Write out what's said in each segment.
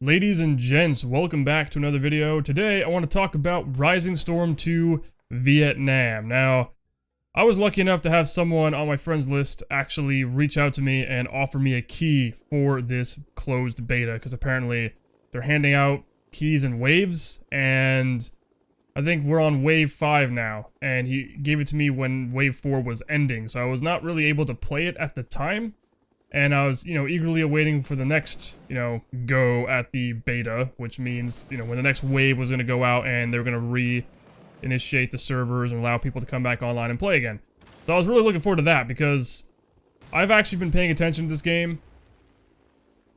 Ladies and gents, welcome back to another video. Today, I want to talk about Rising Storm 2 Vietnam. Now, I was lucky enough to have someone on my friends list actually reach out to me and offer me a key for this closed beta, because apparently they're handing out keys in waves, and I think we're on wave 5 now, and he gave it to me when wave 4 was ending, so I was not really able to play it at the time. And I was, eagerly awaiting for the next, go at the beta, which means, when the next wave was going to go out and they were going to re-initiate the servers and allow people to come back online and play again. So I was really looking forward to that because I've actually been paying attention to this game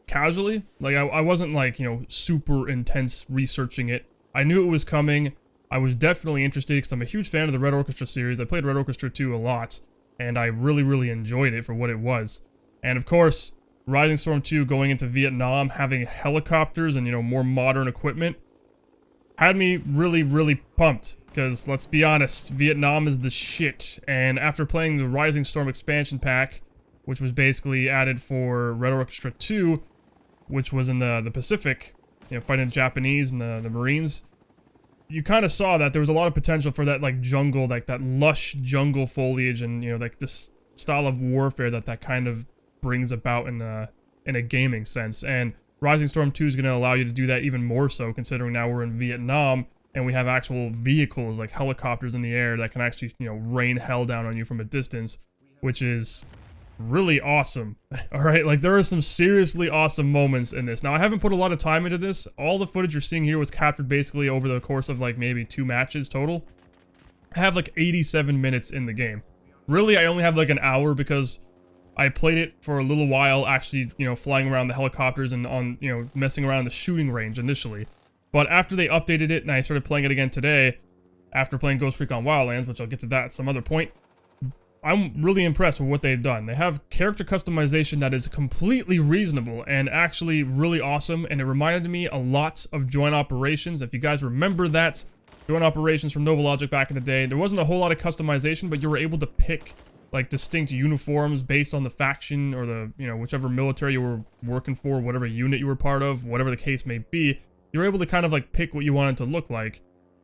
casually. Like, I wasn't like, super intense researching it. I knew it was coming. I was definitely interested because I'm a huge fan of the Red Orchestra series. I played Red Orchestra 2 a lot, and I really enjoyed it for what it was. And of course, Rising Storm 2 going into Vietnam, having helicopters and, more modern equipment, had me really pumped. Because, let's be honest, Vietnam is the shit. And after playing the Rising Storm expansion pack, which was basically added for Red Orchestra 2, which was in the Pacific, fighting the Japanese and the Marines, you kind of saw that there was a lot of potential for that, like, jungle, like, that lush jungle foliage and, like, this style of warfare that kind of brings about in a gaming sense. And Rising Storm 2 is going to allow you to do that even more so, considering now we're in Vietnam and we have actual vehicles like helicopters in the air that can actually, rain hell down on you from a distance, which is really awesome. All right, like there are some seriously awesome moments in this. Now, I haven't put a lot of time into this. All the footage you're seeing here was captured basically over the course of like maybe 2 matches total. I have like 87 minutes in the game. Really, I only have like an hour because I played it for a little while, actually, flying around the helicopters and on, messing around the shooting range initially. But after they updated it and I started playing it again today, after playing Ghost Recon Wildlands, which I'll get to that at some other point, I'm really impressed with what they've done. They have character customization that is completely reasonable and actually really awesome, and it reminded me a lot of Joint Operations. If you guys remember that, Joint Operations from Novalogic back in the day, there wasn't a whole lot of customization, but you were able to pick like distinct uniforms based on the faction or the, whichever military you were working for, whatever unit you were part of, whatever the case may be, you were able to kind of like pick what you wanted to look like.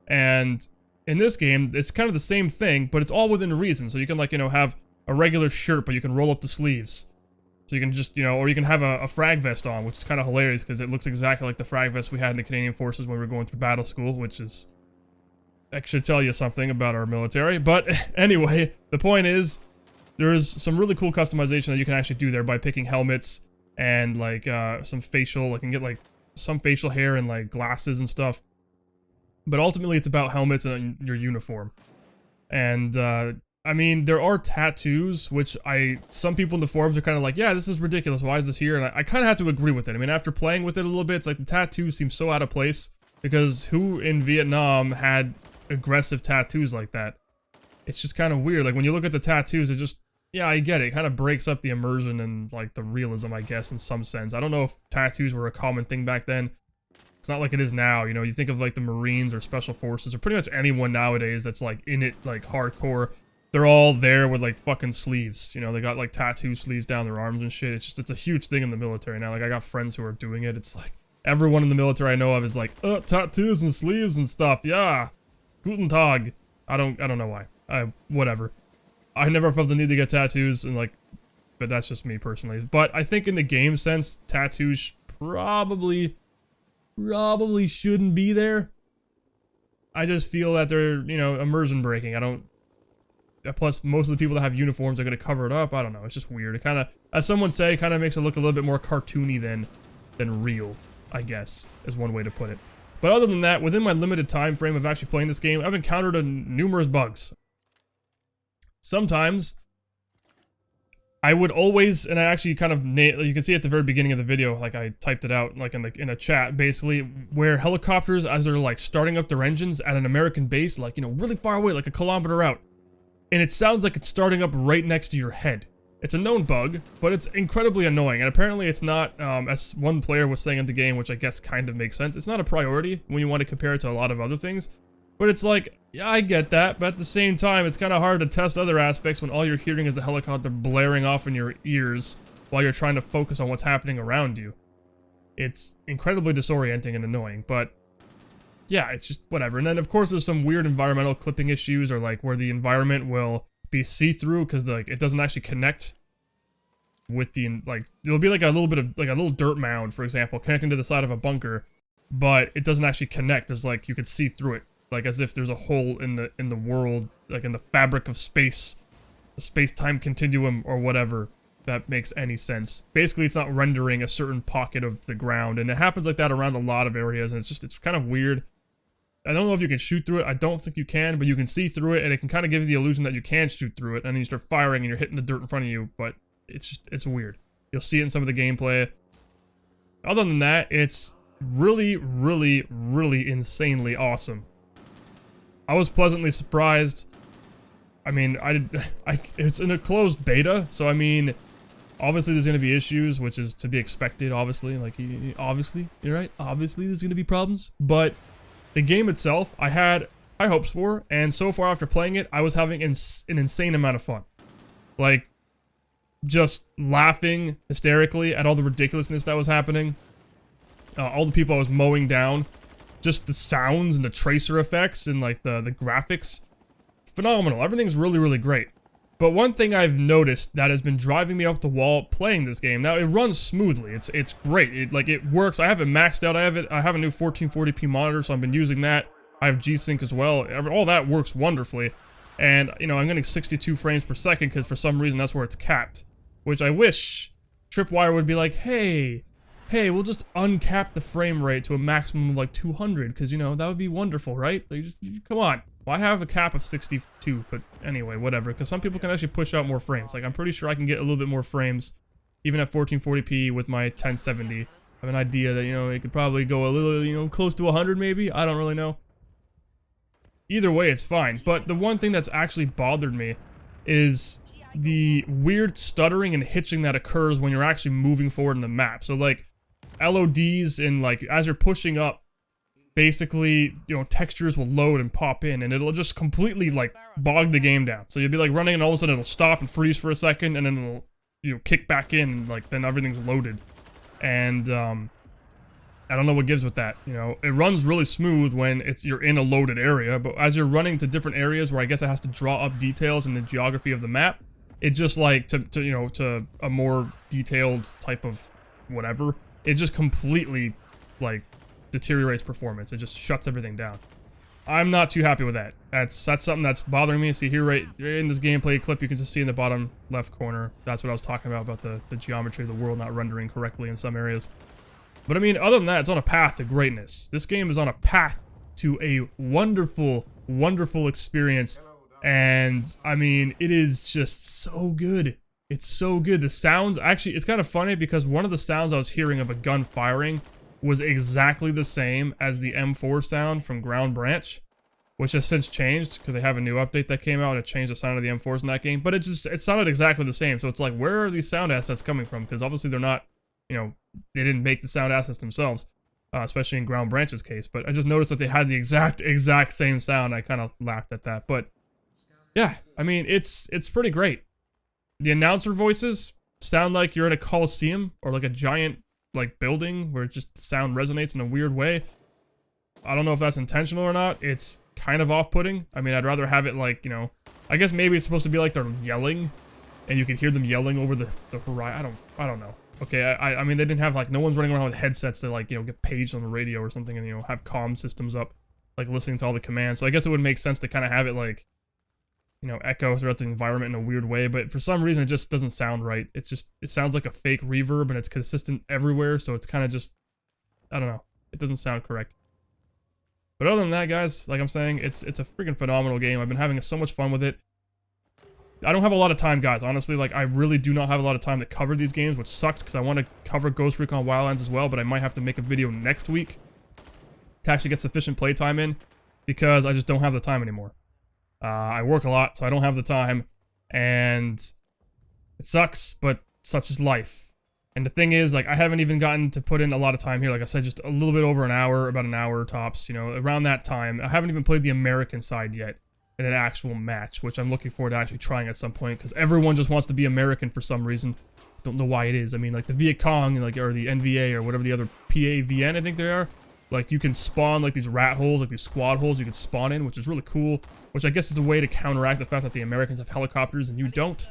And in this game, it's kind of the same thing, but it's all within reason. So you can like, have a regular shirt, but you can roll up the sleeves. So you can just, or you can have a frag vest on, which is kind of hilarious because it looks exactly like the frag vest we had in the Canadian Forces when we were going through battle school, which is, that should tell you something about our military. But anyway, the point is, there's some really cool customization that you can actually do there by picking helmets and like some facial, like you can get like some facial hair and like glasses and stuff. But ultimately it's about helmets and your uniform. And I mean, there are tattoos, which some people in the forums are kind of like, yeah, this is ridiculous. Why is this here? And I kind of have to agree with it. I mean, after playing with it a little bit, it's like the tattoos seem so out of place because who in Vietnam had aggressive tattoos like that? It's just kind of weird. Like when you look at the tattoos, it just, yeah, I get it. It kind of breaks up the immersion and like the realism, I guess, in some sense. I don't know if tattoos were a common thing back then. It's not like it is now. You think of like the Marines or Special Forces or pretty much anyone nowadays that's like in it, like hardcore. They're all there with like fucking sleeves. They got like tattoo sleeves down their arms and shit. It's a huge thing in the military now. Like I got friends who are doing it. It's like everyone in the military I know of is like, tattoos and sleeves and stuff. Yeah, Guten Tag. I don't know why. Whatever. I never felt the need to get tattoos, and like, but that's just me personally. But I think in the game sense, tattoos probably shouldn't be there. I just feel that they're, immersion breaking. Plus, most of the people that have uniforms are going to cover it up. I don't know. It's just weird. It kind of, as someone said, it kind of makes it look a little bit more cartoony than real, I guess, is one way to put it. But other than that, within my limited time frame of actually playing this game, I've encountered numerous bugs. Sometimes I would always, and I actually kind of, you can see at the very beginning of the video, like I typed it out, like in a chat, basically, where helicopters, as they're like starting up their engines at an American base, like, really far away, like a kilometer out, and it sounds like it's starting up right next to your head. It's a known bug, but it's incredibly annoying, and apparently it's not, as one player was saying in the game, which I guess kind of makes sense, it's not a priority when you want to compare it to a lot of other things. But it's like, yeah, I get that, but at the same time, it's kind of hard to test other aspects when all you're hearing is the helicopter blaring off in your ears while you're trying to focus on what's happening around you. it's incredibly disorienting and annoying, but yeah, it's just whatever. And then of course there's some weird environmental clipping issues, or like where the environment will be see-through because like it doesn't actually connect with the, like, there'll be like a little bit of like a little dirt mound, for example, connecting to the side of a bunker, but it doesn't actually connect. There's like, you could see through it, like as if there's a hole in the world, like in the fabric of space, the space-time continuum or whatever. That makes any sense. Basically, it's not rendering a certain pocket of the ground, and it happens like that around a lot of areas, and it's kind of weird. I don't know if you can shoot through it. I don't think you can, but you can see through it, and it can kind of give you the illusion that you can shoot through it, and then you start firing and you're hitting the dirt in front of you, but it's weird. You'll see it in some of the gameplay. Other than that, it's really, really, really insanely awesome. I was pleasantly surprised. I mean, it's in a closed beta, so I mean, obviously there's going to be issues, which is to be expected, obviously. Like, obviously, you're right. Obviously there's going to be problems, but the game itself, I had high hopes for, and so far after playing it, I was having an insane amount of fun. Like, just laughing hysterically at all the ridiculousness that was happening. All the people I was mowing down. Just the sounds and the tracer effects and like the graphics. Phenomenal. Everything's really, really great. But one thing I've noticed that has been driving me up the wall playing this game, now it runs smoothly. It's great. It works. I have it maxed out. I have a new 1440p monitor, so I've been using that. I have G-Sync as well. All that works wonderfully. And, you know, I'm getting 62 frames per second because for some reason that's where it's capped. Which I wish Tripwire would be like, hey, we'll just uncap the frame rate to a maximum of like 200, because, you know, that would be wonderful, right? Like, just, come on. Well, I have a cap of 62, but anyway, whatever, because some people can actually push out more frames. Like, I'm pretty sure I can get a little bit more frames, even at 1440p with my 1070. I have an idea that, you know, it could probably go a little, you know, close to 100 maybe? I don't really know. Either way, it's fine. But the one thing that's actually bothered me is the weird stuttering and hitching that occurs when you're actually moving forward in the map. So, like, LODs and, like, as you're pushing up, basically, you know, textures will load and pop in, and it'll just completely, like, bog the game down. So you'll be, like, running, and all of a sudden it'll stop and freeze for a second, and then it'll, you know, kick back in, and, like, then everything's loaded. And, I don't know what gives with that, you know. It runs really smooth when you're in a loaded area, but as you're running to different areas where I guess it has to draw up details in the geography of the map, it just, like, to a more detailed type of whatever, it just completely, like, deteriorates performance. It just shuts everything down. I'm not too happy with that. That's something that's bothering me. See here, right in this gameplay clip, you can just see in the bottom left corner. That's what I was talking about the geometry of the world not rendering correctly in some areas. But I mean, other than that, it's on a path to greatness. This game is on a path to a wonderful, wonderful experience. And, I mean, it is just so good. It's so good. The sounds, actually, it's kind of funny because one of the sounds I was hearing of a gun firing was exactly the same as the M4 sound from Ground Branch, which has since changed because they have a new update that came out and it changed the sound of the M4s in that game. But it sounded exactly the same. So it's like, where are these sound assets coming from? Because obviously they're not, you know, they didn't make the sound assets themselves, especially in Ground Branch's case. But I just noticed that they had the exact same sound. I kind of laughed at that. But yeah, I mean, it's pretty great. The announcer voices sound like you're in a coliseum or like a giant like building where just sound resonates in a weird way. I don't know if that's intentional or not. It's kind of off-putting. I mean, I'd rather have it like, you know, I guess maybe it's supposed to be like they're yelling and you can hear them yelling over the horizon. I don't know. Okay, I mean, they didn't have like, no one's running around with headsets that like, you know, get paged on the radio or something and, you know, have comm systems up, like listening to all the commands. So I guess it would make sense to kind of have it like, you know, echo throughout the environment in a weird way, but for some reason it just doesn't sound right. It sounds like a fake reverb and it's consistent everywhere, so it's kind of just, I don't know, it doesn't sound correct. But other than that, guys, like I'm saying, it's a freaking phenomenal game. I've been having so much fun with it. I don't have a lot of time, guys, honestly. Like, I really do not have a lot of time to cover these games, which sucks because I want to cover Ghost Recon Wildlands as well, but I might have to make a video next week to actually get sufficient playtime in because I just don't have the time anymore. I work a lot, so I don't have the time, and it sucks, but such is life. And the thing is, like, I haven't even gotten to put in a lot of time here. Like I said, just a little bit over an hour, about an hour tops, you know, around that time. I haven't even played the American side yet in an actual match, which I'm looking forward to actually trying at some point, because everyone just wants to be American for some reason. Don't know why it is. I mean, like, the Viet Cong, like, or the NVA, or whatever the other PAVN, I think they are. Like, you can spawn, like, these rat holes, like these squad holes you can spawn in, which is really cool. Which I guess is a way to counteract the fact that the Americans have helicopters and you don't.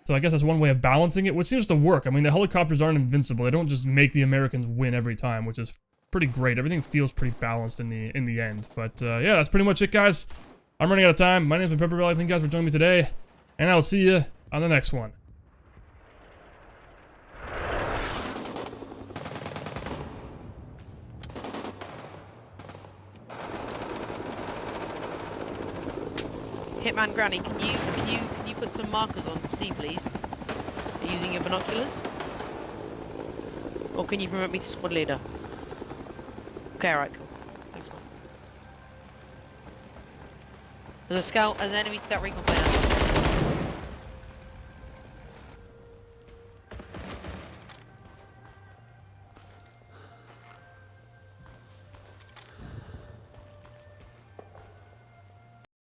So I guess that's one way of balancing it, which seems to work. I mean, the helicopters aren't invincible. They don't just make the Americans win every time, which is pretty great. Everything feels pretty balanced in the end. But, yeah, that's pretty much it, guys. I'm running out of time. My name's PepperBelly. Thank you guys for joining me today. And I'll see you on the next one. Hitman Granny, can you put some markers on C, please? Are you using your binoculars? Or can you promote me to squad leader? Okay, alright, cool. Thanks, man. There's an enemy scout recon plane